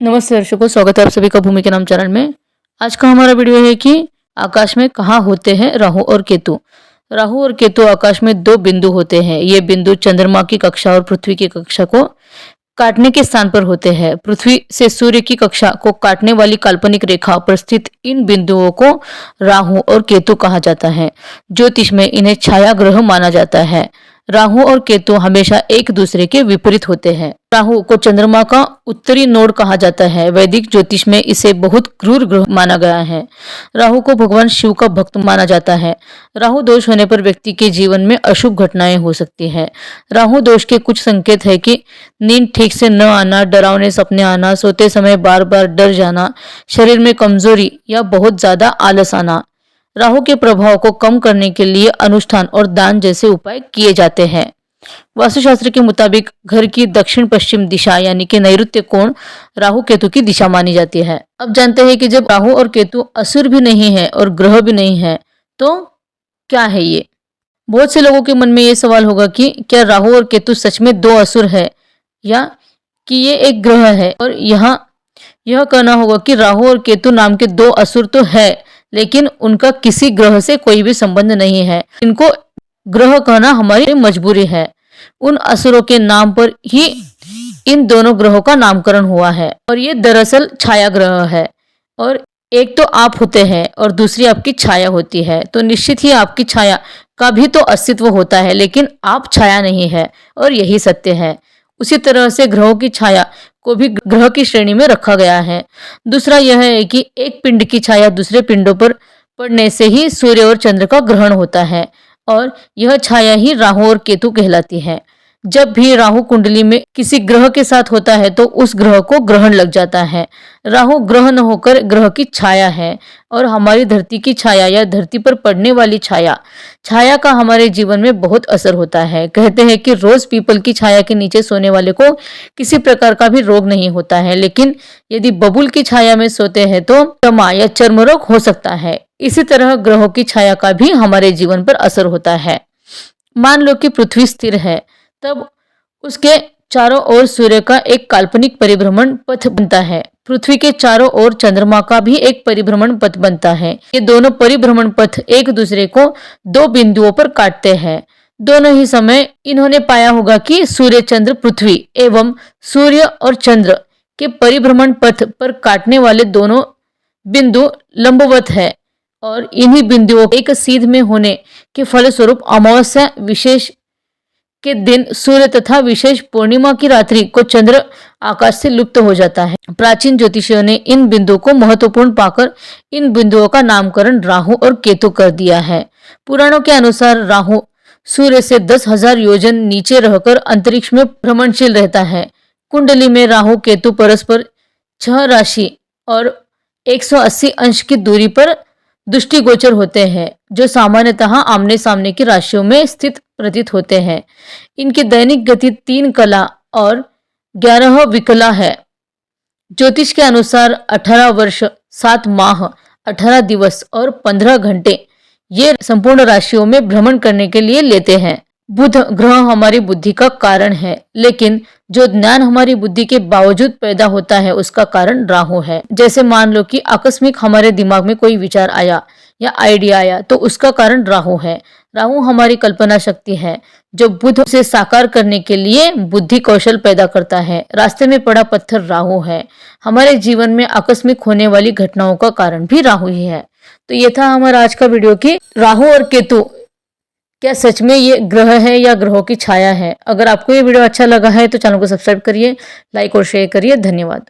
नमस्ते दर्शकों, स्वागत है आप सभी का भूमि के नाम चैनल में। आज का हमारा वीडियो है कि आकाश में कहाँ होते हैं राहु और केतु। राहु और केतु आकाश में दो बिंदु होते हैं। ये बिंदु चंद्रमा की कक्षा और पृथ्वी की कक्षा को काटने के स्थान पर होते हैं। पृथ्वी से सूर्य की कक्षा को काटने वाली काल्पनिक रेखा पर स्थित इन बिंदुओं को राहु और केतु कहा जाता है। ज्योतिष में इन्हें छाया ग्रह माना जाता है। राहु और केतु हमेशा एक दूसरे के विपरीत होते हैं। राहु को चंद्रमा का उत्तरी नोड कहा जाता है। वैदिक ज्योतिष में इसे बहुत क्रूर ग्रह माना गया है। राहु को भगवान शिव का भक्त माना जाता है। राहु दोष होने पर व्यक्ति के जीवन में अशुभ घटनाएं हो सकती हैं। राहु दोष के कुछ संकेत है कि नींद ठीक से न आना, डरावने सपने आना, सोते समय बार बार डर जाना, शरीर में कमजोरी या बहुत ज्यादा आलस आना। राहु के प्रभाव को कम करने के लिए अनुष्ठान और दान जैसे उपाय किए जाते हैं। वास्तुशास्त्र के मुताबिक घर की दक्षिण पश्चिम दिशा यानी कि नैऋत्य कोण राहु केतु की दिशा मानी जाती है। अब जानते हैं कि जब राहु और केतु असुर भी नहीं है और ग्रह भी नहीं है तो क्या है ये। बहुत से लोगों के मन में ये सवाल होगा कि क्या राहु और केतु सच में दो असुर है या कि ये एक ग्रह है। और यहाँ यह कहना होगा कि राहु और केतु नाम के दो असुर तो है, लेकिन उनका किसी ग्रह से कोई भी संबंध नहीं है। इनको ग्रह कहना हमारी मजबूरी है। उन असुरों के नाम पर ही इन दोनों ग्रहों का नामकरण हुआ है और ये दरअसल छाया ग्रह है। और एक तो आप होते हैं और दूसरी आपकी छाया होती है, तो निश्चित ही आपकी छाया का भी तो अस्तित्व होता है, लेकिन आप छाया नहीं है और यही सत्य है। उसी तरह से ग्रहों की छाया को भी ग्रह की श्रेणी में रखा गया है। दूसरा यह है कि एक पिंड की छाया दूसरे पिंडों पर पड़ने से ही सूर्य और चंद्र का ग्रहण होता है और यह छाया ही राहु और केतु कहलाती है। जब भी राहु कुंडली में किसी ग्रह के साथ होता है तो उस ग्रह को ग्रहण लग जाता है। राहु ग्रह न होकर ग्रह की छाया है और हमारी धरती की छाया या धरती पर पड़ने वाली छाया का हमारे जीवन में बहुत असर होता है। कहते हैं कि रोज पीपल की छाया के नीचे सोने वाले को किसी प्रकार का भी रोग नहीं होता है, लेकिन यदि बबूल की छाया में सोते हैं तो दमा या चर्म रोग हो सकता है। इसी तरह ग्रहों की छाया का भी हमारे जीवन पर असर होता है। मान लो कि पृथ्वी स्थिर है, तब उसके चारों ओर सूर्य का एक काल्पनिक परिभ्रमण पथ बनता है। पृथ्वी के चारों ओर चंद्रमा का भी एक परिभ्रमण पथ बनता है। ये दोनों परिभ्रमण पथ एक दूसरे को दो बिंदुओं पर काटते हैं। दोनों ही समय इन्होंने पाया होगा कि सूर्य, चंद्र, पृथ्वी एवं सूर्य और चंद्र के परिभ्रमण पथ पर काटने वाले दोनों बिंदु लंबवत है और इन्हीं बिंदुओं एक सीध में होने के फलस्वरूप अमावस्या विशेष के दिन सूर्य तथा विशेष पूर्णिमा की रात्रि को चंद्र आकाश से लुप्त हो जाता है। प्राचीन ज्योतिषियों ने इन बिंदुओं को महत्वपूर्ण पाकर इन बिंदुओं का नामकरण राहु और केतु कर दिया है। पुराणों के अनुसार राहु सूर्य से 10,000 योजन नीचे रहकर अंतरिक्ष में भ्रमणशील रहता है। कुंडली में राहु केतु परस्पर 6 राशि और 180 अंश की दूरी पर दृष्टिगोचर होते हैं, जो सामान्यतः आमने सामने की राशियों में स्थित प्रतीत होते हैं। इनकी दैनिक गति 3 कला और 11 विकला है। ज्योतिष के अनुसार 18 वर्ष, 7 माह, 18 दिवस और 15 घंटे ये संपूर्ण राशियों में भ्रमण करने के लिए लेते हैं। बुध ग्रह हमारी बुद्धि का कारण है, लेकिन जो ज्ञान हमारी बुद्धि के बावजूद पैदा होता है उसका कारण राहु है। जैसे मान लो कि आकस्मिक हमारे दिमाग में कोई विचार आया या आइडिया आया तो उसका कारण राहु है। राहु हमारी कल्पना शक्ति है जो बुध से साकार करने के लिए बुद्धि कौशल पैदा करता है। रास्ते में पड़ा पत्थर राहु है। हमारे जीवन में आकस्मिक होने वाली घटनाओं का कारण भी राहु ही है। तो ये था हमारा आज का वीडियो कि राहु और केतु क्या सच में ये ग्रह है या ग्रहों की छाया है। अगर आपको ये वीडियो अच्छा लगा है तो चैनल को सब्सक्राइब करिए, लाइक और शेयर करिए। धन्यवाद।